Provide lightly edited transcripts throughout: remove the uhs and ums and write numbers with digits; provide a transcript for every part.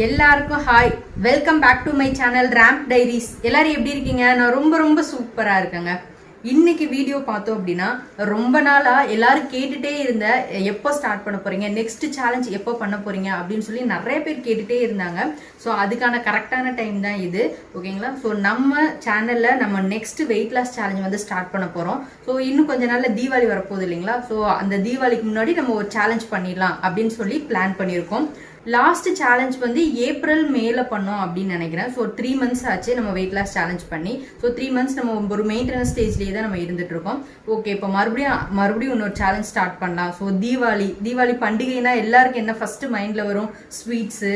எல்லாருக்கும் hi, welcome back to my channel Ramp Diaries. எல்லாரும் எப்படி இருக்கீங்க? நான் ரொம்ப சூப்பராக இருக்கேங்க. இன்னைக்கு வீடியோ பார்த்தோம் அப்படின்னா, ரொம்ப நாளாக எல்லாரும் கேட்டுகிட்டே இருந்த எப்போ ஸ்டார்ட் பண்ண போகிறீங்க, நெக்ஸ்ட் சேலஞ்ச் எப்போ பண்ண போகிறீங்க அப்படின்னு சொல்லி நிறைய பேர் கேட்டுகிட்டே இருந்தாங்க. ஸோ அதுக்கான கரெக்டான டைம் தான் இது, ஓகேங்களா? ஸோ நம்ம சேனலில் நம்ம நெக்ஸ்ட் வெயிட் லாஸ் சேலஞ்ச் வந்து ஸ்டார்ட் பண்ண போகிறோம். ஸோ இன்னும் கொஞ்ச நாளில் தீபாவளி வரப்போகுது இல்லைங்களா? ஸோ அந்த தீபாவளிக்கு முன்னாடி நம்ம ஒரு சேலஞ்ச் பண்ணிடலாம் அப்படின்னு சொல்லி பிளான் பண்ணியிருக்கோம். லாஸ்ட் சேலஞ்ச் வந்து ஏப்ரல் மேல பண்ணோம் அப்படின்னு நினைக்கிறேன். ஸோ 3 months ஆச்சு நம்ம வெயிட் லாஸ் சேலஞ்ச் பண்ணி. ஸோ 3 months நம்ம ஒரு மெயின்டெனன்ஸ் ஸ்டேஜ்லேயே தான் நம்ம இருந்துட்டு இருக்கோம். ஓகே, இப்போ மறுபடியும் இன்னொரு சேலஞ்ச் ஸ்டார்ட் பண்ணலாம். ஸோ தீபாவளி பண்டிகைனா எல்லாருக்கும் என்ன ஃபர்ஸ்ட் மைண்ட்ல வரும்? ஸ்வீட்ஸு,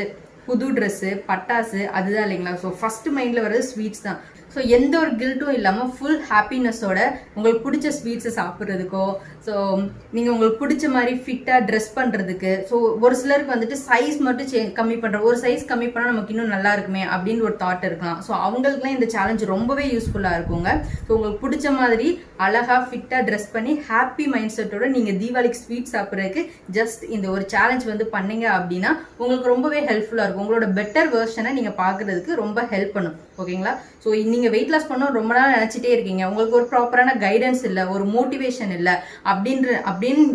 புது ட்ரெஸ்ஸு, பட்டாசு, அதுதான் இல்லைங்களா? ஸோ ஃபர்ஸ்ட் மைண்ட்ல வர்றது ஸ்வீட்ஸ் தான். ஸோ எந்த ஒரு கில்ட்டும் இல்லாமல் ஃபுல் ஹாப்பினஸோட உங்களுக்கு பிடிச்ச ஸ்வீட்ஸை சாப்பிட்றதுக்கோ, ஸோ நீங்கள் உங்களுக்கு பிடிச்ச மாதிரி ஃபிட்டாக ட்ரெஸ் பண்ணுறதுக்கு, ஸோ ஒரு சிலருக்கு வந்துட்டு சைஸ் மட்டும் கம்மி பண்ணுற, ஒரு சைஸ் கம்மி பண்ணால் நமக்கு இன்னும் நல்லா இருக்குமே அப்படின்னு ஒரு தாட் இருக்கலாம். ஸோ அவங்களுக்குலாம் இந்த சேலஞ்ச் ரொம்பவே யூஸ்ஃபுல்லாக இருக்குங்க. ஸோ உங்களுக்கு பிடிச்ச மாதிரி அழகாக ஃபிட்டாக ட்ரெஸ் பண்ணி ஹாப்பி மைண்ட் செட்டோட நீங்கள் தீபாவளிக்கு ஸ்வீட் சாப்பிட்றதுக்கு ஜஸ்ட் இந்த ஒரு சேலஞ்ச் வந்து பண்ணீங்க அப்படின்னா உங்களுக்கு ரொம்பவே ஹெல்ப்ஃபுல்லாக இருக்கும். உங்களோட பெட்டர் வெர்ஷனை நீங்கள் பார்க்குறதுக்கு ரொம்ப ஹெல்ப் பண்ணும், ஓகேங்களா? ஸோ நீங்கள் வெயிட் லாஸ் பண்ண ரொம்ப நாள் நினச்சிட்டே இருக்கீங்க, உங்களுக்கு ஒரு ப்ராப்பரான கைடன்ஸ் இல்லை, ஒரு மோட்டிவேஷன் இல்லை அப்படின்னு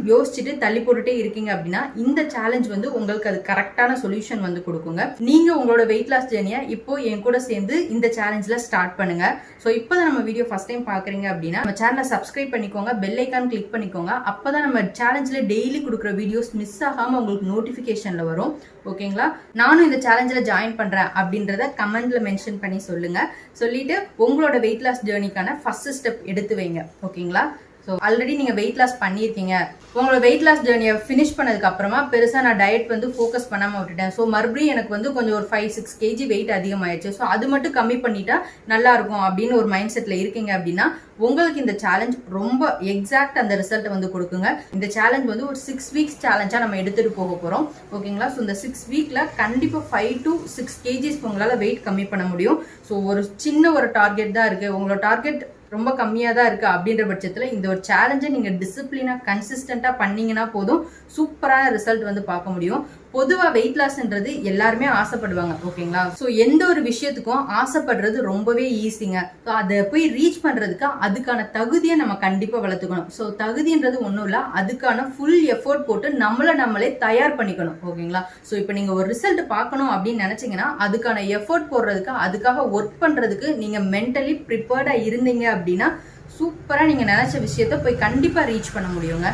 யோசிச்சுட்டு தள்ளி போட்டுட்டே இருக்கீங்க அப்படின்னா இந்த சேலஞ்ச் வந்து உங்களுக்கு அது கரெக்டான சொல்யூஷன் வந்து கொடுக்குங்க. நீங்கள் உங்களோட வெயிட் லாஸ் ஜேர்னியை இப்போ என் கூட சேர்ந்து இந்த சேலஞ்சில் ஸ்டார்ட் பண்ணுங்க. ஸோ இப்போ தான் நம்ம வீடியோ ஃபர்ஸ்ட் டைம் பார்க்குறீங்க அப்படின்னா நம்ம சேனலை சப்ஸ்கிரைப் பண்ணிக்கோங்க, பெல் ஐக்கான் கிளிக் பண்ணிக்கோங்க. அப்போ தான் நம்ம சேலஞ்சில் டெய்லி கொடுக்குற வீடியோஸ் மிஸ் ஆகாமல் உங்களுக்கு நோட்டிஃபிகேஷனில் வரும், ஓகேங்களா? நானும் இந்த சேலஞ்சில் ஜாயின் பண்ணுறேன் அப்படின்றத கமெண்ட்ல மென்ஷன் பண்ணி சொல்லுங்க. சொல்லிட்டு உங்களோட வெயிட் லாஸ் ஜேர்னிக்கான ஃபர்ஸ்ட் ஸ்டெப் எடுத்து வைங்க, ஓகேங்களா? ஸோ ஆல்ரெடி நீங்கள் வெயிட் லாஸ் பண்ணியிருக்கீங்க, உங்களோட வெயிட் லாஸ் ஜேர்னியை ஃபினிஷ் பண்ணதுக்கு அப்புறமா பெருசாக நான் டயட் வந்து ஃபோக்கஸ் பண்ணாமல் விட்டுட்டேன். ஸோ மறுபடியும் எனக்கு வந்து கொஞ்சம் ஒரு 5-6 kg வெயிட் அதிகமாயிடுச்சு. ஸோ அது மட்டும் கம்மி பண்ணிட்டா நல்லா இருக்கும் அப்படின்னு ஒரு மைண்ட் செட்டில் இருக்கீங்க அப்படின்னா உங்களுக்கு இந்த சேலஞ்ச் ரொம்ப எக்ஸாக்ட் அந்த ரிசல்ட்டை வந்து கொடுக்குங்க. இந்த சேலஞ்ச் வந்து ஒரு 6 weeks சேலஞ்சாக நம்ம எடுத்துகிட்டு போக போகிறோம், ஓகேங்களா? ஸோ இந்த 6 weekல கண்டிப்பாக 5 to 6 kg உங்களால் வெயிட் கம்மி பண்ண முடியும். ஸோ ஒரு சின்ன ஒரு டார்கெட் தான் இருக்குது, உங்களோட டார்கெட் ரொம்ப கம்மியாக தான் இருக்குது அப்படின்ற பட்சத்தில் இந்த ஒரு சேலஞ்சை நீங்கள் டிசிப்ளினாக கன்சிஸ்டண்ட்டாக பண்ணீங்கன்னா போதும் சூப்பரான ரிசல்ட் வந்து பார்க்க முடியும். பொதுவாக வெயிட் லாஸ்ன்றது எல்லாருமே ஆசைப்படுவாங்க, ஓகேங்களா? ஸோ எந்த ஒரு விஷயத்துக்கும் ஆசைப்படுறது ரொம்பவே ஈஸிங்க. ஸோ அதை போய் ரீச் பண்ணுறதுக்கு அதுக்கான தகுதியை நம்ம கண்டிப்பாக வளர்த்துக்கணும். ஸோ தகுதின்றது ஒன்றும் இல்லை, அதுக்கான ஃபுல் எஃபோர்ட் போட்டு நம்மளே தயார் பண்ணிக்கணும், ஓகேங்களா? ஸோ இப்போ நீங்கள் ஒரு ரிசல்ட் பார்க்கணும் அப்படின்னு நினச்சிங்கன்னா அதுக்கான எஃபோர்ட் போடுறதுக்கு, அதுக்காக ஒர்க் பண்ணுறதுக்கு நீங்கள் மென்டலி ப்ரிப்பேர்டாக இருந்தீங்க அப்படின்னா சூப்பராக நீங்கள் நினச்ச விஷயத்த போய் கண்டிப்பாக ரீச் பண்ண முடியுங்க.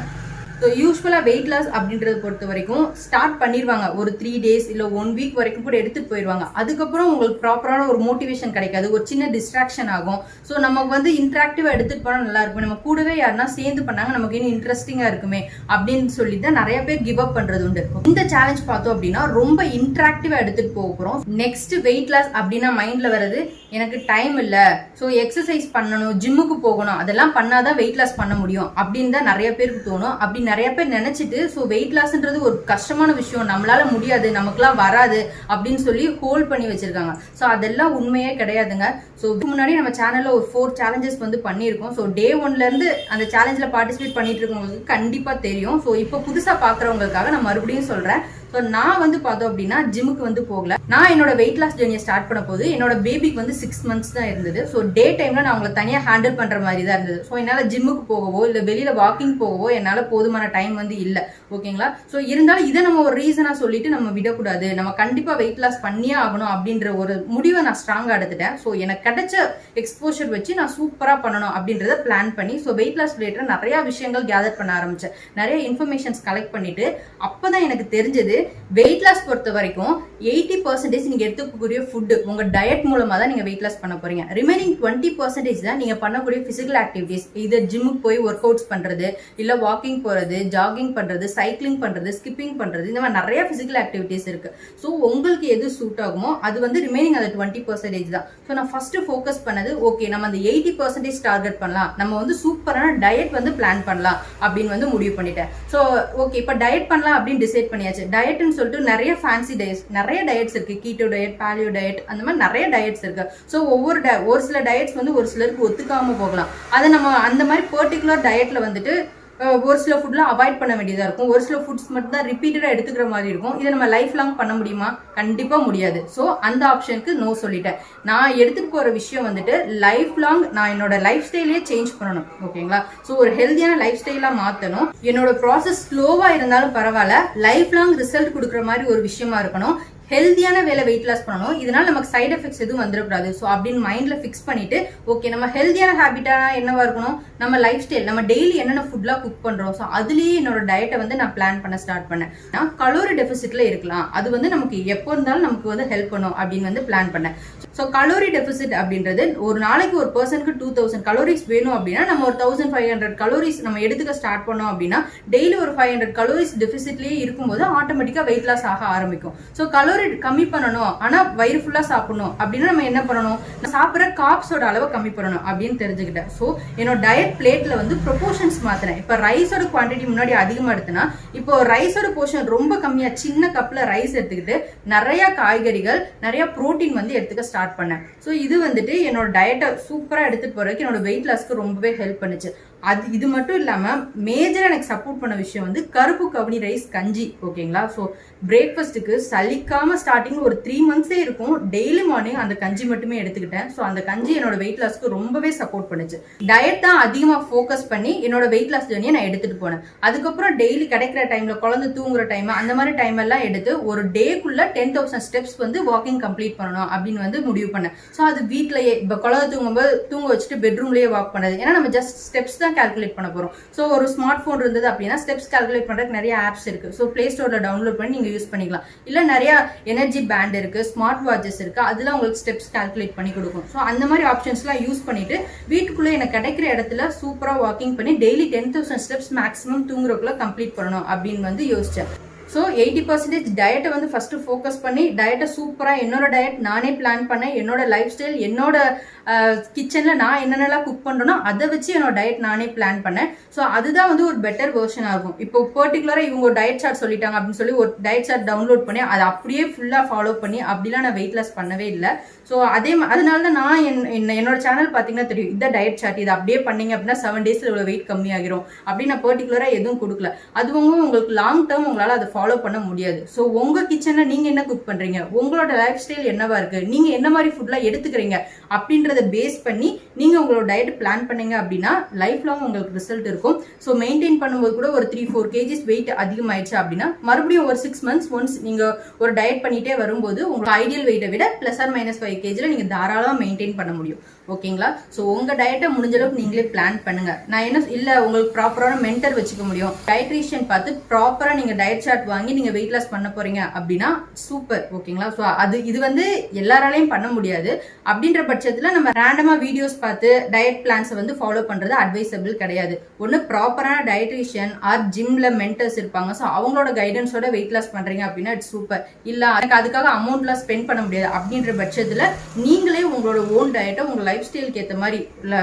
ஸோ யூஸ்வலாக வெயிட் லாஸ் அப்படின்றத பொறுத்த வரைக்கும் ஸ்டார்ட் பண்ணிடுவாங்க, ஒரு 3 days இல்லை 1 week வரைக்கும் கூட எடுத்துகிட்டு போயிடுவாங்க. அதுக்கப்புறம் உங்களுக்கு ப்ராப்பரான ஒரு மோட்டிவேஷன் கிடைக்காது, ஒரு சின்ன டிஸ்ட்ராக்ஷன் ஆகும். ஸோ நமக்கு வந்து இன்ட்ராக்டிவாக எடுத்துகிட்டு போனால் நல்லா இருக்கும், நம்ம கூடவே யாருன்னா சேர்ந்து பண்ணாங்க நமக்கு இன்னும் இன்ட்ரெஸ்டிங்காக இருக்குமே அப்படின்னு சொல்லி தான் நிறைய பேர் கிவ் அப் பண்ணுறது உண்டு. இந்த சேலஞ்ச் பார்த்தோம் அப்படின்னா ரொம்ப இன்ட்ராக்டிவாக எடுத்துகிட்டு போக போகிறோம். நெக்ஸ்ட் வெயிட் லாஸ் அப்படின்னா மைண்டில் வர்றது எனக்கு டைம் இல்லை, ஸோ எக்ஸசைஸ் பண்ணணும், ஜிம்முக்கு போகணும், அதெல்லாம் பண்ணாதான் வெயிட் லாஸ் பண்ண முடியும் அப்படின்னு தான் நிறைய பேருக்கு தோணும். அப்படி நிறைய பேர் நினைச்சிட்டு ஸோ வெயிட் லாஸ்ன்றது ஒரு கஷ்டமான விஷயம், நம்மளால முடியாது, நமக்குலாம் வராது அப்படின்னு சொல்லி ஹோல்ட் பண்ணி வச்சிருக்காங்க. ஸோ அதெல்லாம் உண்மையே கிடையாதுங்க. ஸோ இதுக்கு முன்னாடி நம்ம சேனல்ல ஒரு 4 challenges வந்து பண்ணியிருக்கோம். ஸோ Day 1ல இருந்து அந்த சேலஞ்சில் பார்ட்டிசிபேட் பண்ணிட்டு இருக்கவங்களுக்கு கண்டிப்பா தெரியும். ஸோ இப்போ புதுசா பாக்குறவங்களுக்காக நான் மறுபடியும் சொல்றேன். ஸோ நான் வந்து பார்த்தோம் அப்படின்னா ஜிம்முக்கு வந்து போகல. நான் என்னோட வெயிட் லாஸ் ஜேர்னியை ஸ்டார்ட் பண்ண போது என்னோட பேபிக்கு வந்து 6 months தான் இருந்தது. ஸோ டே டைம்ல நான் அவங்களை தனியாக ஹேண்டில் பண்ற மாதிரி தான் இருந்தது. ஸோ என்னால் ஜிம்முக்கு போகவோ இல்லை வெளியில வாக்கிங் போகவோ என்னால் போதுமான டைம் வந்து இல்லை, ஓகேங்களா? ஸோ இருந்தாலும் இதை நம்ம ஒரு ரீசனா சொல்லிட்டு நம்ம விடக்கூடாது, நம்ம கண்டிப்பா வெயிட் லாஸ் பண்ணியே ஆகணும் அப்படின்ற ஒரு முடிவை நான் ஸ்ட்ராங்கா எடுத்துட்டேன். ஸோ எனக்கு கிடைச்ச எக்ஸ்போஷர் வச்சு நான் சூப்பரா பண்ணணும் அப்படின்றத பிளான் பண்ணி ஸோ வெயிட் லாஸ் ரிலேட்டட் நிறைய விஷயங்கள் கேதர் பண்ண ஆரம்பிச்சேன், நிறைய இன்ஃபர்மேஷன்ஸ் கலெக்ட் பண்ணிட்டு அப்பதான் எனக்கு தெரிஞ்சது வெயிட் லாஸ் பொறுத்த வரைக்கும் 80% நீங்க எடுத்துக்கக்கூடிய ஃபுட் உங்க டயட் மூலமா தான் நீங்க வெயிட் லாஸ் பண்ண போறீங்க. ரிமைனிங் 20% தான் நீங்க பண்ணக்கூடிய பிசிக்கல் ஆக்டிவிட்டிஸ், இது ஜிம்முக்கு போய் ஒர்க் அவுட்ஸ் பண்றது, இல்ல வாக்கிங் போறது, ஜாகிங் பண்றது, சைக்கிளிங் பண்றது, ஸ்கிப்பிங் பண்றது, இந்த மாதிரி நிறைய பிசிக்கல் ஆக்டிவிட்டிஸ் இருக்கு. ஸோ உங்களுக்கு எது சூட் ஆகுமோ அது வந்து ரிமைனிங் அது 20% தான். ஸோ நான் ஃபர்ஸ்ட் ஃபோக்கஸ் பண்ணது ஓகே நம்ம அந்த 80% டார்கெட் பண்ணலாம், நம்ம வந்து சூப்பரான டயட் வந்து பிளான் பண்ணலாம் அப்படின்னு வந்து முடிவு பண்ணிட்டேன். ஸோ ஓகே இப்போ டயட் பண்ணலாம் அப்படின்னு டிசைட் பண்ணியாச்சு. டயட்னு சொல்லிட்டு நிறைய ஃபேன்சி டயட்ஸ், நிறைய டயட்ஸ் இருக்கு, கீட்டோ டயட், பாலியோ டயட், அந்த மாதிரி நிறைய டயட்ஸ் இருக்கு. ஸோ ஒரு சில டயட்ஸ் வந்து ஒரு சிலருக்கு ஒத்துக்காம போகலாம். அதை நம்ம அந்த மாதிரி பர்டிகுலர் டயட்ல வந்துட்டு ஒரு சில ஃபுட்ல அவாய்ட் பண்ண வேண்டியதா இருக்கும், ஒரு சில ஃபுட்ஸ் மட்டும் தான் ரிப்பீட்டடா எடுத்துக்கிற மாதிரி இருக்கும். இதை நம்ம லைஃப் லாங் பண்ண முடியுமா? கண்டிப்பா முடியாது. ஸோ அந்த ஆப்ஷனுக்கு நோ சொல்லிட்டேன். நான் எடுத்துட்டு போற விஷயம் வந்துட்டு லைஃப் லாங் நான் என்னோட லைஃப் ஸ்டைலே சேஞ்ச் பண்ணணும். ஓகேங்களா? ஸோ ஒரு ஹெல்தியான லைஃப் ஸ்டைலா மாத்தணும். என்னோட ப்ராசஸ் ஸ்லோவா இருந்தாலும் பரவாயில்ல, லைஃப் லாங் ரிசல்ட் கொடுக்குற மாதிரி ஒரு விஷயமா இருக்கணும். ஹெல்தியான வேலை வெயிட் லாஸ் பண்ணணும். இதனால நமக்கு சைட் எஃபெக்ட்ஸ் எதுவும் வந்துடக்கூடாது. ஸோ அப்படின்னு மைண்ட்ல ஃபிக்ஸ் பண்ணிட்டு ஓகே நம்ம ஹெல்தியான ஹேபிட்டா என்னவா இருக்கணும், நம்ம லைஃப் ஸ்டைல், நம்ம டெய்லி என்னென்ன ஃபுட்லாம் குக் பண்றோம். ஸோ அதுலயே என்னோட டயட்டை வந்து நான் பிளான் பண்ண ஸ்டார்ட் பண்ணேன். நான் கலோரி டெபிசிட்ல இருக்கலாம், அது வந்து நமக்கு எப்போ இருந்தாலும் நமக்கு வந்து ஹெல்ப் பண்ணும் அப்படின்னு வந்து பிளான் பண்ணேன். ஸோ கலோரி டெபிசிட் அப்படின்றது ஒரு நாளைக்கு ஒரு பர்சனுக்கு 2000 கலோரிஸ் வேணும் அப்படின்னா நம்ம ஒரு 1500 கலோரிஸ் நம்ம எடுத்துக்க ஸ்டார்ட் பண்ணோம் அப்படின்னா டெய்லி ஒரு 500 கலோரிஸ் டெபிசிட்லயே இருக்கும்போது ஆட்டோமேட்டிக்கா வெயிட் லாஸ் ஆக ஆரம்பிக்கும். ஸோ கலோரி கம்மி பண்ணணும், ஆனா வயிறு ஃபுல்லா சாப்பிடணும் அப்படின்னா நம்ம என்ன பண்ணணும், சாப்பிட்ற கார்ப்ஸோட அளவை கம்மி பண்ணணும் அப்படின்னு தெரிஞ்சுக்கிட்டேன். ஸோ என்னோட டயட் பிளேட்ல வந்து ப்ரொபோர்ஷன்ஸ் மாத்தினேன். இப்போ ரைஸோட குவான்டிட்டி முன்னாடி அதிகமா எடுத்தேன்னா இப்போ ரைஸோட போர்ஷன் ரொம்ப கம்மியா சின்ன கப்ல ரைஸ் எடுத்துக்கிட்டு நிறைய காய்கறிகள் நிறைய புரோட்டீன் வந்து எடுத்துக்க ஸ்டார்ட் பண்ணேன். ஸோ இது வந்துட்டு என்னோட டயட்டை சூப்பரா எடுத்துட்டு போறதுக்கு என்னோட வெயிட் லாஸ்க்கு ரொம்பவே ஹெல்ப் பண்ணுச்சு. அது இது மட்டும் இல்லாம மேஜரா எனக்கு சப்போர்ட் பண்ண விஷயம் வந்து கருப்பு கவுனி ரைஸ் கஞ்சி. ஓகேங்களா? ஸோ பிரேக்ஃபாஸ்ட்டுக்கு சலிக்காம ஸ்டார்டிங் ஒரு 3 மந்த்ஸே இருக்கும், டெய்லி மார்னிங் அந்த கஞ்சி மட்டுமே எடுத்துக்கிட்டேன். ஸோ அந்த கஞ்சி என்னோட வெயிட் லாஸ்க்கு ரொம்பவே சப்போர்ட் பண்ணுச்சு. டயட் தான் அதிகமாக ஃபோக்கஸ் பண்ணி என்னோட வெயிட் லாஸ் ஜர்னியை நான் எடுத்துட்டு போனேன். அதுக்கப்புறம் டெய்லி கிடைக்கிற டைம்ல குழந்தை தூங்குற டைம் அந்த மாதிரி டைம் எல்லாம் எடுத்து ஒரு டேக்குள்ள 10,000 ஸ்டெப்ஸ் வந்து வாக்கிங் கம்ப்ளீட் பண்ணணும் அப்படின்னு வந்து முடிவு பண்ணேன். ஸோ அது வீட்லயே இப்போ குழந்தை தூங்கும்போது தூங்க வச்சுட்டு பெட்ரூம்லயே வாக் பண்ணது. ஏன்னா நம்ம ஜஸ்ட் ஸ்டெப்ஸ் தான் கால்குலேட் பண்ண போறோம். ஸோ ஒரு ஸ்மார்ட் போன் இருந்தது அப்படின்னா ஸ்டெப்ஸ் கால்குலேட் பண்றதுக்கு நிறைய ஆப்ஸ் இருக்கு. ஸோ பிளே ஸ்டோர்ல டவுன்லோட் பண்ணி நீங்க யூஸ் பண்ணிக்கலாம். இல்ல நிறைய எனர்ஜி பேண்ட் இருக்கு, ஸ்மார்ட் வாட்சஸ் இருக்கு, அதெல்லாம் உங்களுக்கு ஸ்டெப்ஸ் கால்குலேட் பண்ணி கொடுக்கும். ஸோ அந்த மாதிரி ஆப்ஷன்ஸ்லாம் யூஸ் பண்ணிட்டு வீட்டுக்குள்ள எனக்கு கிடைக்கிற இடத்துல சூப்பரா வாக்கிங் பண்ணி டெய்லி 10,000 ஸ்டெப்ஸ் மேக்ஸிமம் தூங்குறதுக்குள்ள கம்ப்ளீட் பண்ணணும் அப்படின்னு வந்து யோசிச்சேன். ஸோ 80% டயட்டை வந்து ஃபர்ஸ்ட் ஃபோக்கஸ் பண்ணி டயட்டை சூப்பராக என்னோட டயட் நானே பிளான் பண்ணேன். என்னோட லைஃப் ஸ்டைல் என்னோட கிச்சன்ல நான் என்னென்னலாம் குக் பண்றேனோ அதை வச்சு என்னோட டயட் நானே பிளான் பண்ணேன். ஸோ அதுதான் வந்து ஒரு பெட்டர் வெர்ஷன் ஆகும். இப்போ பர்டிகுலரா இவங்க ஒரு டயட் சார்ட் சொல்லிட்டாங்க அப்படின்னு சொல்லி ஒரு டயட் சார்ட் டவுன்லோட் பண்ணி அதை அப்படியே ஃபுல்லா ஃபாலோ பண்ணி அப்படிலாம் நான் வெயிட் லாஸ் பண்ணவே இல்லை. ஸோ அதனால தான் நான் என்னோட சேனல் பார்த்தீங்கன்னா தெரியும், இந்த டயட் சார்ட் இது அப்படியே பண்ணீங்க அப்படின்னா 7 டேஸ்ல இவ்வளோ வெயிட் கம்மியாகிரும் அப்படின்னு நான் பர்டிகுலரா எதுவும் கொடுக்கல. அதுவும் உங்களுக்கு லாங் டேர்ம் உங்களால அதை ஃபாலோ பண்ண முடியாது. ஸோ உங்க கிச்சன்ல நீங்க என்ன குக் பண்றீங்க, உங்களோட லைஃப் ஸ்டைல் என்னவா இருக்கு, நீங்க என்ன மாதிரி ஃபுட்லாம் எடுத்துக்கிறீங்க அப்படின்றத பேஸ் பண்ணி நீங்க உங்களோட டயட் பிளான் பண்ணீங்க அப்படின்னா லைஃப் லாங் உங்களுக்கு ரிசல்ட் இருக்கும். ஸோ மெயின்டைன் பண்ணும்போது கூட ஒரு 3-4 kgs வெயிட் அதிகமாயிடுச்சு அப்படின்னா மறுபடியும் ஒரு 6 months ஒன்ஸ் நீங்க ஒரு டயட் பண்ணிட்டே வரும்போது உங்களோட ஐடியல் வெயிட்டை விட +or-5 kg நீங்க தாராளமா மெயின்டைன் பண்ண முடியும். ஓகேங்களா? ஸோ உங்க டயட்டை முடிஞ்ச அளவுக்கு நீங்களே பிளான் பண்ணுங்க. நான் என்ன இல்ல உங்களுக்கு ப்ராப்பரான மென்டர் வச்சுக்க முடியும், டயட்ரிஷியன் பார்த்து ப்ராப்பரா நீங்க டயட் சார்ட் வாங்கி நீங்க வெயிட் லாஸ் பண்ண போறீங்க அப்படின்னா சூப்பர். ஓகேங்களா? ஸோ இது வந்து எல்லாராலையும் பண்ண முடியாது. அப்படின்ற பட்சத்துல நம்ம ரேண்டமா வீடியோஸ் பார்த்து டயட் பிளான்ஸை வந்து ஃபாலோ பண்றது அட்வைசபிள் கிடையாது. ஒன்னு ப்ராப்பரான டயட்ரிஷியன் ஆர் ஜிம்ல மென்டர்ஸ் இருப்பாங்க. ஸோ அவங்களோட கைடன்ஸோட வெயிட் லாஸ் பண்றீங்க அப்படின்னா இட்ஸ் சூப்பர். இல்ல அதுக்காக அமௌண்ட்லாம் ஸ்பெண்ட் பண்ண முடியாது அப்படின்ற பட்சத்துல நீங்களே உங்களோட ஓன் டயட்டை உங்க லைஃப் ஸ்டைலுக்கு ஏற்ற மாதிரி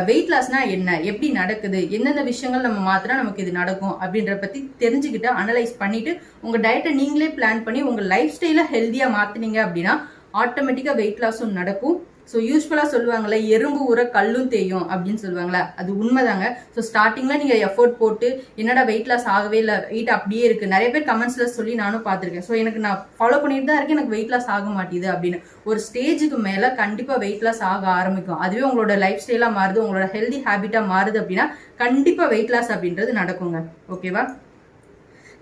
வெயிட் லாஸ்னா என்ன, எப்படி நடக்குது, எந்தெந்த விஷயங்கள் நம்ம மாத்தினா நமக்கு இது நடக்கும் அப்படின்ற பத்தி தெரிஞ்சுக்கிட்டு அனலைஸ் பண்ணிட்டு உங்க டயட்டை நீங்களே பிளான் பண்ணி உங்க லைஃப் ஸ்டைல ஹெல்தியா மாத்தினீங்க அப்படின்னா ஆட்டோமேட்டிக்கா வெயிட் லாஸும் நடக்கும். ஸோ யூஸ்வலாக சொல்லுவாங்கல்ல எறும்பு ஊற கல்லும் தேயும் அப்படின்னு சொல்லுவாங்களா, அது உண்மைதாங்க. ஸோ ஸ்டார்டிங்கில் நீங்கள் எஃபோர்ட் போட்டு என்னடா வெயிட் லாஸ் ஆகவே இல்லை, வெயிட் அப்படியே இருக்குது, நிறைய பேர் கமெண்ட்ஸில் சொல்லி நானும் பார்த்துருக்கேன். ஸோ எனக்கு நான் ஃபாலோ பண்ணிட்டு தான் இருக்கேன், எனக்கு வெயிட் லாஸ் ஆக மாட்டேது அப்படின்னு. ஒரு ஸ்டேஜுக்கு மேலே கண்டிப்பாக வெயிட் லாஸ் ஆக ஆரம்பிக்கும். அதுவே உங்களோட லைஃப் ஸ்டைலாக மாறுது, உங்களோட ஹெல்தி ஹேபிட்டாக மாறுது அப்படின்னா கண்டிப்பாக வெயிட் லாஸ் அப்படின்றது நடக்குங்க. ஓகேவா?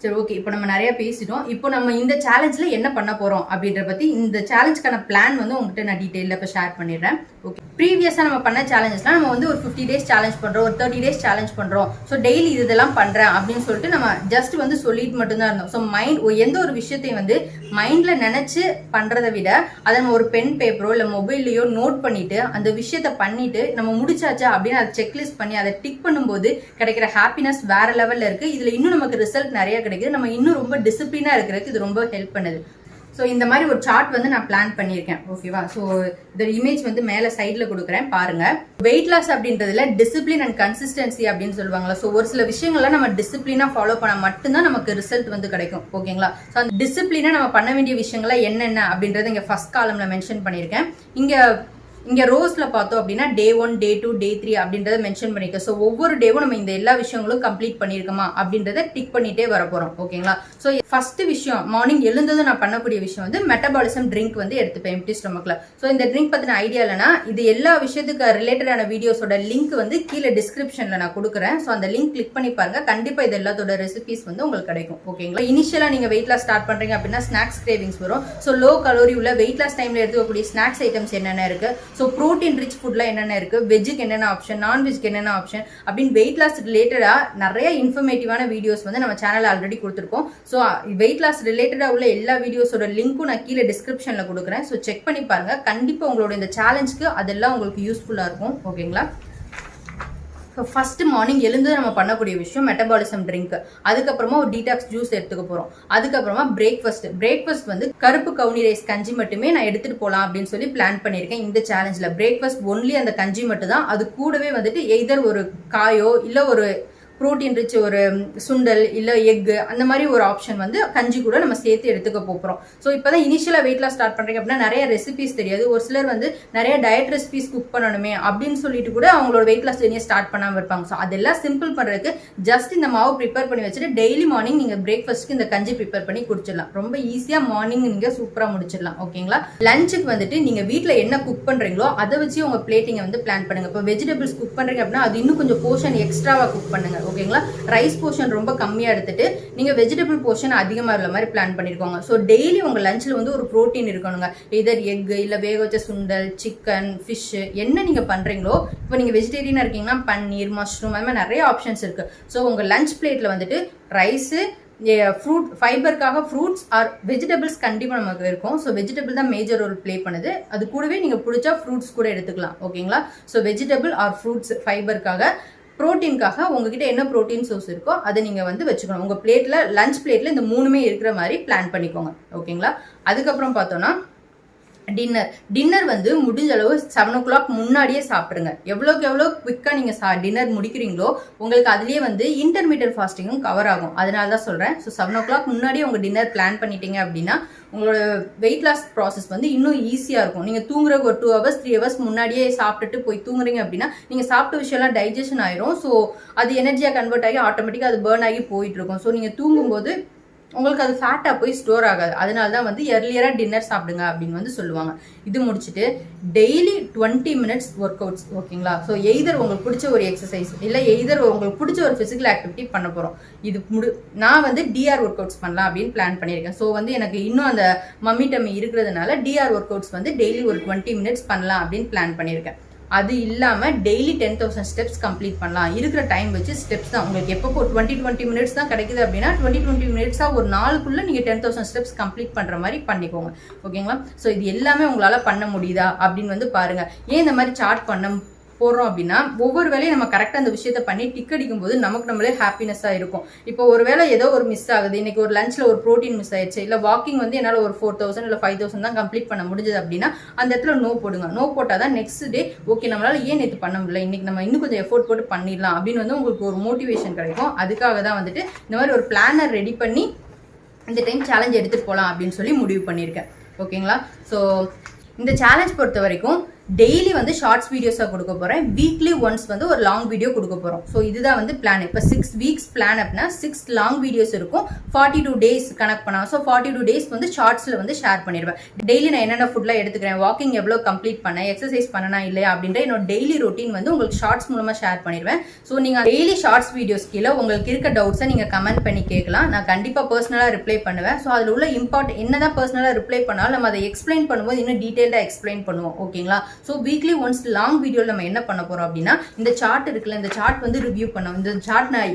சரி, ஓகே. இப்போ நம்ம நிறைய பேசிட்டோம். இப்போ நம்ம இந்த சேலஞ்சில் என்ன பண்ண போறோம் அப்படின்ற பத்தி இந்த சேலஞ்சுக்கான பிளான் வந்து உங்ககிட்ட நான் டீட்டெயிலில் இப்போ ஷேர் பண்ணிடுறேன். ஓகே, ப்ரீவியஸாக நம்ம பண்ண சேலஞ்சஸ்லாம் நம்ம வந்து ஒரு 50 days சேலஞ்ச் பண்றோம், ஒரு 30 days சேலஞ்ச் பண்றோம். ஸோ டெய்லி இதெல்லாம் பண்றேன் அப்படின்னு சொல்லிட்டு நம்ம ஜஸ்ட் வந்து சொல்லிட்டு மட்டும்தான் இருந்தோம். ஸோ எந்த ஒரு விஷயத்தையும் வந்து மைண்ட்ல நினைச்சு பண்றதை விட அதை நம்ம ஒரு பென் பேப்பரோ இல்லை மொபைல்லையோ நோட் பண்ணிட்டு அந்த விஷயத்த பண்ணிட்டு நம்ம முடிச்சாச்சா அப்படின்னு அதை செக்லிஸ்ட் பண்ணி அதை டிக் பண்ணும்போது கிடைக்கிற ஹாப்பினஸ் வேற லெவல்ல இருக்கு. இதுல இன்னும் நமக்கு ரிசல்ட் நிறைய கிடைக்குது. நம்ம இன்னும் ரொம்ப டிசிப்ளினா இருக்கிறதுக்கு இது ரொம்ப ஹெல்ப் பண்ணுது. ஸோ இந்த மாதிரி ஒரு சார்ட் வந்து நான் பிளான் பண்ணியிருக்கேன். ஓகேவா? ஸோ இந்த இமேஜ் வந்து மேலே சைடில் கொடுக்குறேன் பாருங்க. வெயிட் லாஸ் அப்படின்றதுல டிசிப்ளின் அண்ட் கன்சிஸ்டன்சி அப்படின்னு சொல்லுவாங்களா. ஸோ ஒரு சில விஷயங்கள்லாம் நம்ம டிசிப்ளினா ஃபாலோ பண்ண மட்டும்தான் நமக்கு ரிசல்ட் வந்து கிடைக்கும். ஓகேங்களா? ஸோ அந்த டிசிப்ளினா நம்ம பண்ண வேண்டிய விஷயங்கள்லாம் என்னென்ன அப்படின்றத இங்கே ஃபர்ஸ்ட் காலம்ல மென்ஷன் பண்ணியிருக்கேன். இங்கே இங்க ரோஸ்ல பார்த்தோம் அப்படின்னா டே 1 டே 2 டே 3 அப்படின்றத மென்ஷன் பண்ணிருக்க. ஸோ ஒவ்வொரு டேவும் நம்ம இந்த எல்லா விஷயங்களும் கம்ப்ளீட் பண்ணிருக்கோமா அப்படின்றத டிக் பண்ணிட்டே வர போறோம். ஓகேங்களா? ஸோ ஃபர்ஸ்ட் விஷயம் மார்னிங் எழுந்ததும் நான் பண்ணக்கூடிய விஷயம் வந்து மெட்டபாலிசம் ட்ரிங்க் வந்து எடுத்துப்பேன் எம்டி ஸ்டொமக்ல. ஸோ இந்த ட்ரிங்க் பத்தின ஐடியா இல்லைன்னா இது எல்லா விஷயத்துக்கு ரிலேட்டடான வீடியோஸோட லிங்க் வந்து கீழே டிஸ்கிரிப்ஷன்ல நான் கொடுக்குறேன். ஸோ அந்த லிங்க் கிளிக் பண்ணி பாருங்க. கண்டிப்பா இது எல்லாத்தோட ரெசிபிஸ் வந்து உங்களுக்கு கிடைக்கும். ஓகேங்களா? இனிஷியலா நீங்க வெயிட் லாஸ் ஸ்டார்ட் பண்றீங்க அப்படின்னா ஸ்நாக்ஸ் கிரேவிங்ஸ் வரும். ஸோ லோ கலோரி உள்ள வெயிட் லாஸ் டைம்ல எடுத்துக்கக்கூடிய ஸ்நாக்ஸ் ஐட்டம்ஸ் என்னென்ன இருக்கு, ஸோ ப்ரோட்டீன் ரிச் ஃபுட்ல என்னென்ன இருக்கு, வெஜ்ஜுக்கு என்னென்ன ஆப்ஷன், நான்வெஜ்க்கு என்னென்ன ஆப்ஷன் அப்படின்னு வெயிட் லாஸ் ரிலேட்டடா நிறைய இன்ஃபர்மேட்டிவான வீடியோஸ் வந்து நம்ம சேனல் ஆல்ரெடி கொடுத்துருக்கோம். ஸோ வெயிட் லாஸ் ரிலேட்டடா உள்ள எல்லா வீடியோஸோட லிங்க்கும் நான் கீழே டிஸ்கிரிப்ஷன்ல கொடுக்குறேன். ஸோ செக் பண்ணி பாருங்க. கண்டிப்பா உங்களோட இந்த சேலஞ்சுக்கு அதெல்லாம் உங்களுக்கு யூஸ்ஃபுல்லா இருக்கும். ஓகேங்களா? ஸோ ஃபர்ஸ்ட் மார்னிங் எழுந்து நம்ம பண்ணக்கூடிய விஷயம் மெட்டபாலிசம் ட்ரிங்க், அதுக்கப்புறமா ஒரு டீடாக்ஸ் ஜூஸ் எடுத்துக்க போறோம். அதுக்கப்புறமா பிரேக்ஃபாஸ்ட் வந்து கருப்பு கவுனி ரைஸ் கஞ்சி மட்டுமே நான் எடுத்துட்டு போகலாம் அப்படின்னு சொல்லி பிளான் பண்ணியிருக்கேன். இந்த சேலஞ்சில் பிரேக்ஃபாஸ்ட் ஒன்லி அந்த கஞ்சி மட்டும் தான். அது கூடவே வந்துட்டு எய்தர் ஒரு காயோ இல்லை ஒரு ப்ரோட்டீன் ரிச் ஒரு சுண்டல் இல்லை எக்கு அந்த மாதிரி ஒரு ஆப்ஷன் வந்து கஞ்சி கூட நம்ம சேர்த்து எடுத்துக்க போகிறோம். ஸோ இப்போ தான் இனிஷியலாக வெயிட் லாஸ் ஸ்டார்ட் பண்ணுறீங்க அப்படின்னா நிறைய ரெசிபிஸ் தெரியாது. ஒரு சிலர் வந்து நிறைய டயட் ரெசிபிஸ் குக் பண்ணணுமே அப்படின்னு சொல்லிட்டு கூட அவங்களோட வெயிட் லாஸ் ஜெர்னியை ஸ்டார்ட் பண்ணாமல் இருப்பாங்க. ஸோ அதெல்லாம் சிம்பிள் பண்ணுறதுக்கு ஜஸ்ட் இந்த மாவு ப்ரிப்பேர் பண்ணி வச்சுட்டு டெய்லி மார்னிங் நீங்கள் பிரேக்ஃபாஸ்ட்டுக்கு இந்த கஞ்சி ப்ரிப்பேர் பண்ணி குடிச்சிடலாம். ரொம்ப ஈஸியாக மார்னிங் நீங்கள் சூப்பராக முடிச்சிடலாம். ஓகேங்களா? லஞ்சுக்கு வந்துட்டு நீங்கள் வீட்டில் என்ன குக் பண்ணுறீங்களோ அதை வச்சு உங்கள் பிளேட்டிங்கை வந்து பிளான் பண்ணுங்க. இப்போ வெஜிடபிள்ஸ் குக் பண்ணுறீங்க அப்படின்னா அது இன்னும் கொஞ்சம் போர்ஷன் எக்ஸ்ட்ராவாக குக் பண்ணுங்க. ஓகேங்களா? ரைஸ் போர்ஷன் ரொம்ப கம்மியா எடுத்துட்டு நீங்க வெஜிடபிள் போர்ஷன் அதிகமா உள்ள மாதிரி பிளான் பண்ணிருக்கோங்க. ஸோ டெய்லி உங்க லஞ்ச்ல வந்து ஒரு ப்ரோட்டீன் இருக்கணுங்க. இதர் எக் இல்ல வேக வச்ச சுண்டல், சிக்கன், ஃபிஷ் என்ன நீங்க பண்றீங்களோ, இப்போ நீங்க வெஜிடேரியனா இருக்கீங்கன்னா பன்னீர், மஷ்ரூம் அது மாதிரி நிறைய ஆப்ஷன்ஸ் இருக்கு. ஸோ உங்க லஞ்ச் பிளேட்ல வந்துட்டு ரைஸ், ஃப்ரூட் ஃபைபருக்காக ஃப்ரூட்ஸ் ஆர் வெஜிடபிள்ஸ் கண்டிப்பாக நமக்கு இருக்கும். ஸோ வெஜிடபிள் தான் மேஜர் ரோல் ப்ளே பண்ணுது. அது கூடவே நீங்கள் பிடிச்சா ஃப்ரூட்ஸ் கூட எடுத்துக்கலாம். ஓகேங்களா? ஸோ வெஜிடபிள் ஆர் ஃப்ரூட்ஸ் ஃபைபருக்காக, ப்ரோட்டீனுக்காக உங்ககிட்ட என்ன ப்ரோட்டீன் சோர்ஸ் இருக்கோ அதை நீங்கள் வந்து வச்சுக்கணும். உங்கள் பிளேட்டில் லஞ்ச் பிளேட்டில் இந்த மூணுமே இருக்கிற மாதிரி பிளான் பண்ணிக்கோங்க. ஓகேங்களா? அதுக்கப்புறம் பார்த்தோன்னா டின்னர் வந்து முடிஞ்ச அளவு 7 o'clock முன்னாடியே சாப்பிடுங்க. எவ்வளோக்கு எவ்வளோ குவிக்காக நீங்கள் டின்னர் முடிக்கிறீங்களோ உங்களுக்கு அதுலேயே வந்து இன்டர்மீடியட் ஃபாஸ்டிங்கும் கவர் ஆகும். அதனால தான் சொல்கிறேன். ஸோ 7 o'clock முன்னாடியே உங்கள் டின்னர் பிளான் பண்ணிட்டீங்க அப்படின்னா உங்களோட வெயிட் லாஸ் ப்ராசஸ் வந்து இன்னும் ஈஸியாக இருக்கும். நீங்கள் தூங்குறதுக்கு ஒரு 2 hours 3 hours முன்னாடியே சாப்பிட்டுட்டு போய் தூங்குறீங்க அப்படின்னா நீங்கள் சாப்பிட்ட விஷயம்லாம் டைஜஷன் ஆயிரும். ஸோ அது எனர்ஜியாக கன்வெர்ட் ஆகி ஆட்டோமேட்டிக்காக அது பேர்ன் ஆகி போயிட்டு இருக்கும். ஸோ நீங்கள் தூங்கும்போது உங்களுக்கு அது ஃபேட்டாக போய் ஸ்டோர் ஆகாது. அதனால தான் வந்து எர்லியராக டின்னர் சாப்பிடுங்க அப்படின்னு வந்து சொல்லுவாங்க. இது முடிச்சுட்டு டெய்லி 20 minutes ஒர்க் அவுட்ஸ். ஓகேங்களா? ஸோ எய்தர் உங்களுக்கு பிடிச்ச ஒரு எக்ஸசைஸ் இல்லை எய்தர் உங்களுக்கு பிடிச்ச ஒரு ஃபிசிக்கல் ஆக்டிவிட்டி பண்ண போகிறோம். இது நான் வந்து டிஆர் ஒர்க் அவுட்ஸ் பண்ணலாம் அப்படின்னு பிளான் பண்ணியிருக்கேன். ஸோ வந்து எனக்கு இன்னும் அந்த மம்மி டம்மி இருக்கிறதுனால டிஆர் ஒர்க் அவுட்ஸ் வந்து டெய்லி ஒரு 20 minutes பண்ணலாம் அப்படின்னு பிளான் பண்ணியிருக்கேன். அது இல்லாமல் டெய்லி 10,000 ஸ்டெப்ஸ் கம்ப்ளீட் பண்ணலாம். இருக்கிற டைம் வச்சு ஸ்டெப்ஸ் தான் உங்களுக்கு எப்போ 20 minutes தான் கிடைக்குது அப்படின்னா 20 minutesஸாக ஒரு நாளுக்குள்ளே நீங்கள் 10,000 ஸ்டெப்ஸ் கம்ப்ளீட் பண்ணுற மாதிரி பண்ணிக்கோங்க. ஓகேங்களா? ஸோ இது எல்லாமே உங்களால் பண்ண முடியுதா அப்படின்னு வந்து பாருங்கள். ஏன் இந்த மாதிரி சார்ட் பண்ண போடுறோம் அப்படின்னா ஒவ்வொரு வேலையும் நம்ம கரெக்டாக அந்த விஷயத்த பண்ணி டிக் அடிக்கும் போது நமக்கு நம்மளே ஹாப்பினஸாக இருக்கும். இப்போ ஒரு வேலை ஏதோ ஒரு மிஸ் ஆகுது, இன்னைக்கு ஒரு லஞ்சில் ஒரு ப்ரோட்டீன் மிஸ் ஆயிடுச்சு, இல்லை வாக்கிங் வந்து என்னால் ஒரு 4,000 இல்லை 5,000 தான் கம்ப்ளீட் பண்ண முடிஞ்சது அப்படின்னா அந்த இடத்துல நோ போடுங்க. நோ போட்டால் தான் நெக்ஸ்ட் டே ஓகே நம்மளால ஏன் நேற்று பண்ண முடியல, இன்னைக்கு நம்ம இன்னும் கொஞ்சம் எஃபோர்ட் போட்டு பண்ணிடலாம் அப்படின்னு வந்து உங்களுக்கு ஒரு மோட்டிவேஷன் கிடைக்கும். அதுக்காக தான் வந்துட்டு இந்த மாதிரி ஒரு பிளானர் ரெடி பண்ணி இந்த டைம் சேலஞ்ச் எடுத்துகிட்டு போகலாம் அப்படின்னு சொல்லி முடிவு பண்ணியிருக்கேன். ஓகேங்களா? ஸோ இந்த சேலஞ்ச் பொறுத்த வரைக்கும் டெய்லி வந்து ஷார்ட்ஸ் வீடியோஸாக கொடுக்க போகிறேன். வீக்லி ஒன்ஸ் வந்து ஒரு லாங் வீடியோ கொடுக்க போகிறோம். ஸோ இதுதான் வந்து பிளான். இப்போ 6 weeks பிளான் அப்படின்னா 6 லாங் வீடியோஸ் இருக்கும். 42 days கனெக்ட் பண்ணலாம். ஸோ 42 days வந்து ஷார்ட்ஸில் வந்து ஷேர் பண்ணிடுவேன். டெய்லி நான் என்னென்ன ஃபுட்லாம் எடுத்துக்கிறேன், வாக்கிங் எவ்வளோ கம்ப்ளீட் பண்ணேன், எக்ஸசைஸ் பண்ணனா இல்லையா அப்படின்ற என்னோட டெய்லி ரொட்டீன் வந்து உங்களுக்கு ஷார்ட்ஸ் மூலமாக ஷேர் பண்ணிடுவேன். ஸோ நீங்கள் டெய்லி ஷார்ட்ஸ் வீடியோஸ் கீழே உங்களுக்கு இருக்க டவுட்ஸை நீங்கள் கமெண்ட் பண்ணி கேட்கலாம். நான் கண்டிப்பாக பர்சனலாக ரிப்ளை பண்ணுவேன். ஸோ அதில் உள்ள என்னதான் பர்சனலாக ரிப்ளை பண்ணாலும் நம்ம அதை எக்ஸ்பிளைன் பண்ணும்போது இன்னும் டீட்டெயிலாக எக்ஸ்பிளைன் பண்ணுவோம். ஓகேங்களா? ஸோ வீக்லி ஒன்ஸ் லாங் வீடியோவில் நம்ம என்ன பண்ண போறோம் அப்படின்னா இந்த சார்ட் இருக்குல்ல, இந்த சார்ட் வந்து ரிவ்யூ பண்ணோம். இந்த சார்ட் நான்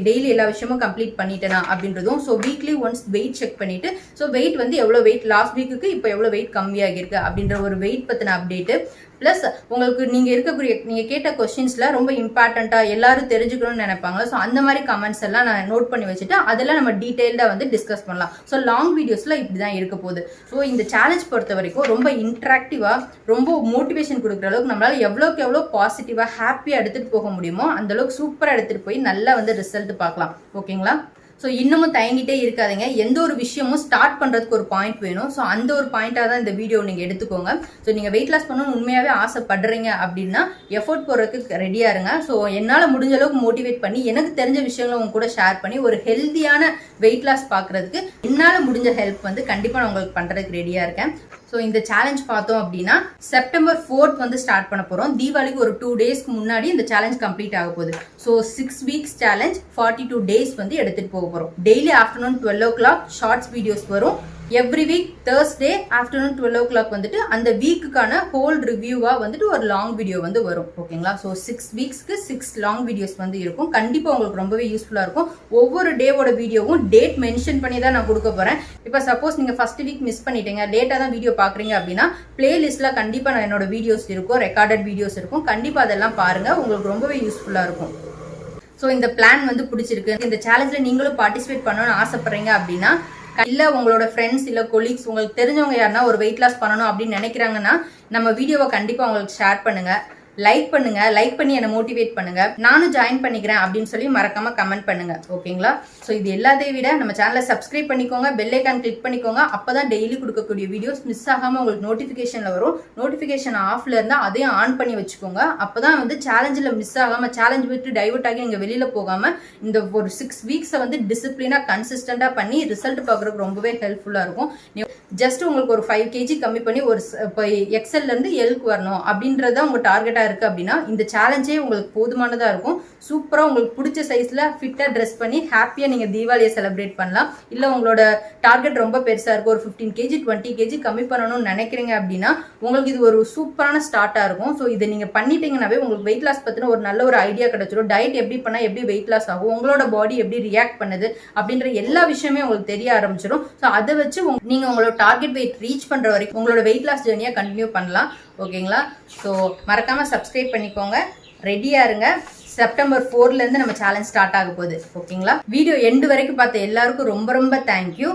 டெய்லி எல்லா விஷயமும் கம்ப்ளீட் பண்ணிட்டேனா அப்படின்றதும், so weekly once weight check பண்ணிட்டு, ஸோ வெயிட் வந்து எவ்வளோ வெயிட் லாஸ்ட் வீக்குக்கு இப்போ எவ்வளோ வெயிட் கம்மியாகிருக்கு அப்படின்ற ஒரு வெயிட் பற்றின அப்டேட்டு, ப்ளஸ் உங்களுக்கு நீங்கள் கேட்ட கொஸ்டின்ஸில் ரொம்ப இம்பார்ட்டண்ட்டாக எல்லாரும் தெரிஞ்சுக்கணும்னு நினைப்பாங்க. ஸோ அந்த மாதிரி கமெண்ட்ஸ் எல்லாம் நான் நோட் பண்ணி வச்சுட்டு அதெல்லாம் நம்ம டீட்டெயில்டாக வந்து டிஸ்கஸ் பண்ணலாம். ஸோ லாங் வீடியோஸில் இப்படி தான் இருக்க போகுது. ஸோ இந்த சேலஞ்ச் பொறுத்த வரைக்கும் ரொம்ப இன்ட்ராக்டிவாக ரொம்ப மோட்டிவேஷன் கொடுக்குற அளவுக்கு நம்மளால் எவ்வளோக்கு எவ்வளோ பாசிட்டிவாக ஹாப்பியாக எடுத்துகிட்டு போக முடியுமோ அந்தளவுக்கு சூப்பராக எடுத்துகிட்டு போய் நல்லா வந்து ரிசல்ட் பார்க்கலாம். ஓகேங்களா? ஸோ இன்னமும் தயங்கிட்டே இருக்காதீங்க. எந்த ஒரு விஷயமும் ஸ்டார்ட் பண்றதுக்கு ஒரு பாயிண்ட் வேணும். ஸோ அந்த ஒரு பாயிண்டா தான் இந்த வீடியோ நீங்க எடுத்துக்கோங்க. ஸோ நீங்க வெயிட் லாஸ் பண்ணணும்னு உண்மையாவே ஆசைப்படுறீங்க அப்படின்னா எஃபோர்ட் போடுறதுக்கு ரெடியா இருங்க. ஸோ என்னால முடிஞ்ச அளவுக்கு மோட்டிவேட் பண்ணி எனக்கு தெரிஞ்ச விஷயங்களை உங்க கூட ஷேர் பண்ணி ஒரு ஹெல்த்தியான வெயிட் லாஸ் பாக்குறதுக்கு என்னால முடிஞ்ச ஹெல்ப் வந்து கண்டிப்பா நான் உங்களுக்கு பண்றதுக்கு ரெடியா இருக்கேன். ஸோ இந்த சேலஞ்ச் பார்த்தோம் அப்படின்னா செப்டம்பர் 4th வந்து ஸ்டார்ட் பண்ண போறோம். தீபாவளிக்கு ஒரு 2 டேஸ்க்கு முன்னாடி இந்த சேலஞ்ச் கம்ப்ளீட் ஆக போகுது. ஸோ 6 வீக்ஸ் சேலஞ்ச் 42 டேஸ் வந்து எடுத்துட்டு போக போறோம். Daily afternoon 12 o'clock shorts videos வரும். Every week Thursday afternoon 12 o'clock வந்துட்டு அந்த வீக்குக்கான ஹோல் ரிவ்யூவா வந்துட்டு ஒரு லாங் வீடியோ வந்து வரும். ஓகேங்களா? ஸோ 6 வீக்ஸ்க்கு 6 லாங் வீடியோஸ் வந்து இருக்கும். கண்டிப்பா உங்களுக்கு ரொம்பவே யூஸ்ஃபுல்லா இருக்கும். ஒவ்வொரு டேவோட வீடியோவும் டேட் மென்ஷன் பண்ணி தான் நான் கொடுக்க போறேன். இப்போ சப்போஸ் நீங்க ஃபர்ஸ்ட் வீக் மிஸ் பண்ணிட்டீங்க, லேட்டா தான் வீடியோ பாக்குறீங்க அப்படின்னா பிளேலிஸ்ட்ல கண்டிப்பா நான் என்னோட வீடியோஸ் இருக்கும், ரெக்கார்டட் வீடியோஸ் இருக்கும். கண்டிப்பா அதெல்லாம் பாருங்க, உங்களுக்கு ரொம்பவே யூஸ்ஃபுல்லா இருக்கும். ஸோ இந்த பிளான் வந்து பிடிச்சிருக்கு, இந்த சேலஞ்சில் நீங்களும் பார்ட்டிசிபேட் பண்ணணும்னு ஆசைப்படுறீங்க அப்படின்னா இல்ல உங்களோட ஃப்ரெண்ட்ஸ் இல்ல கொலீக்ஸ் உங்களுக்கு தெரிஞ்சவங்க யாருன்னா ஒரு வெயிட் லாஸ் பண்ணணும் அப்படின்னு நினைக்கிறாங்கன்னா நம்ம வீடியோவை கண்டிப்பா உங்களுக்கு ஷேர் பண்ணுங்க, லைக் பண்ணுங்க, லைக் பண்ணி என்ன மோட்டிவேட் பண்ணுங்க, நானும் ஜாயின் பண்ணிக்கிறேன் அப்படின்னு சொல்லி மறக்காம கமெண்ட் பண்ணுங்க. ஓகேங்களா? ஸோ இது எல்லாத்தையும் விட நம்ம சேனலை சப்ஸ்கிரைப் பண்ணிக்கோங்க, பெல் ஐக்கான் கிளிக் பண்ணிக்கோங்க. அப்பதான் டெய்லி கொடுக்கக்கூடிய வீடியோஸ் மிஸ் ஆகாம உங்களுக்கு நோட்டிபிகேஷன்ல வரும். நோட்டிபிகேஷன் ஆஃப்ல இருந்தா அதையும் ஆன் பண்ணி வச்சுக்கோங்க. அப்பதான் வந்து சேலஞ்சில் மிஸ் ஆகாம, சேலஞ்ச் விட்டு டைவர்ட் ஆகி நீங்க வெளியில போகாம இந்த ஒரு 6 வீக்ஸை வந்து டிசிப்ளினா கன்சிஸ்டண்டா பண்ணி ரிசல்ட் பாக்குறதுக்கு ரொம்பவே ஹெல்ப்ஃபுல்லா இருக்கும். ஜஸ்ட் உங்களுக்கு ஒரு 5 kg கம்மி பண்ணி ஒரு எக்ஸல்ல இருந்து எல்க்கு வரணும் அப்படின்றத உங்க டார்கெட்டா இருக்கு அப்படின்னா இந்த சேலஞ்சே உங்களுக்கு போதுமானதா இருக்கும். சூப்பரா உங்களுக்கு பிடிச்ச சைஸ்ல ஃபிட்டா ட்ரெஸ் பண்ணி ஹாப்பியா நீங்க தீபாவளியை செலிப்ரேட் பண்ணலாம். இல்ல உங்களோட டார்கெட் ரொம்ப பெருசா இருக்கு, ஒரு 15 kg 20 kg கம்மி பண்ணணும்னு நினைக்கிறீங்க அப்படின்னா உங்களுக்கு இது ஒரு சூப்பரான ஸ்டார்ட்டா இருக்கும். ஸோ இதை நீங்க பண்ணிட்டீங்கன்னாவே உங்களுக்கு வெயிட் லாஸ் பத்தின ஒரு நல்ல ஒரு ஐடியா கிடைச்சிடும். டயட் எப்படி பண்ணா எப்படி வெயிட் லாஸ் ஆகும், உங்களோட பாடி எப்படி ரியாக்ட் பண்ணுது அப்படின்ற எல்லா விஷயமே உங்களுக்கு தெரிய ஆரம்பிச்சிடும். ஸோ அதை வச்சு நீங்க உங்களோட டார்கெட் வெயிட் ரீச் பண்ற வரைக்கும் உங்களோட வெயிட் லாஸ் ஜேர்னியை கண்டினியூ பண்ணலாம். ஓகேங்களா? ஸோ மறக்காம சப்ஸ்கிரைப் பண்ணிக்கோங்க, ரெடியா இருங்க. செப்டம்பர் 4ல இருந்து நம்ம சேலஞ்ச் ஸ்டார்ட் ஆக போகுது. ஓகேங்களா? வீடியோ எண்டு வரைக்கும் பார்த்த எல்லாருக்கும் ரொம்ப ரொம்ப தேங்க்யூ.